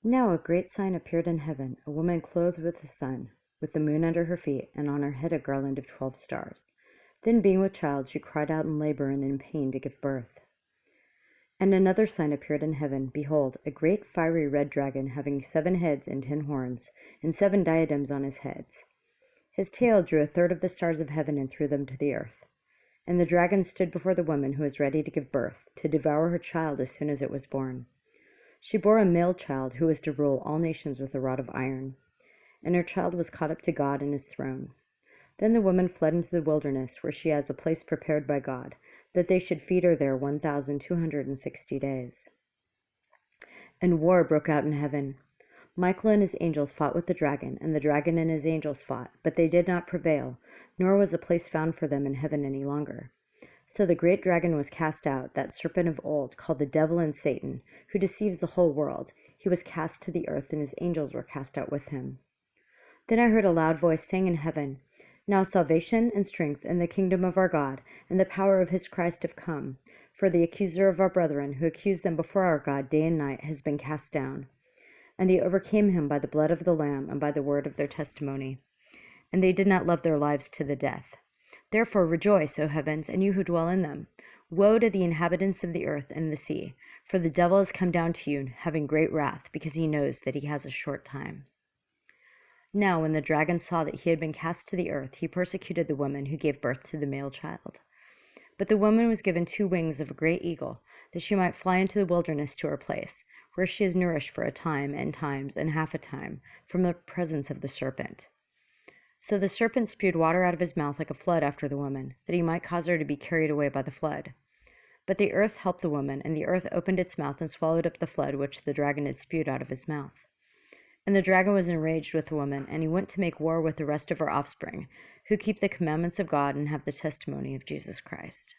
Now a great sign appeared in heaven, a woman clothed with the sun, with the moon under her feet, and on her head a garland of 12 stars. Then, being with child, she cried out in labor and in pain to give birth. And another sign appeared in heaven. Behold, a great fiery red dragon, having 7 heads and 10 horns, and 7 diadems on his heads. His tail drew a third of the stars of heaven and threw them to the earth. And the dragon stood before the woman who was ready to give birth, to devour her child as soon as it was born. She bore a male child who was to rule all nations with a rod of iron. And her child was caught up to God and his throne. Then the woman fled into the wilderness, where she has a place prepared by God, that they should feed her there 1,260 days. And war broke out in heaven. Michael and his angels fought with the dragon, and the dragon and his angels fought, but they did not prevail, nor was a place found for them in heaven any longer. So the great dragon was cast out, that serpent of old, called the devil and Satan, who deceives the whole world. He was cast to the earth, and his angels were cast out with him. Then I heard a loud voice saying in heaven, Now salvation and strength and the kingdom of our God and the power of his Christ have come. For the accuser of our brethren, who accused them before our God day and night, has been cast down. And they overcame him by the blood of the Lamb and by the word of their testimony. And they did not love their lives to the death. Therefore rejoice, O heavens, and you who dwell in them. Woe to the inhabitants of the earth and the sea, for the devil has come down to you, having great wrath, because he knows that he has a short time. Now when the dragon saw that he had been cast to the earth, he persecuted the woman who gave birth to the male child. But the woman was given 2 wings of a great eagle, that she might fly into the wilderness to her place, where she is nourished for a time and times and half a time from the presence of the serpent. So the serpent spewed water out of his mouth like a flood after the woman, that he might cause her to be carried away by the flood. But the earth helped the woman, and the earth opened its mouth and swallowed up the flood which the dragon had spewed out of his mouth. And the dragon was enraged with the woman, and he went to make war with the rest of her offspring, who keep the commandments of God and have the testimony of Jesus Christ.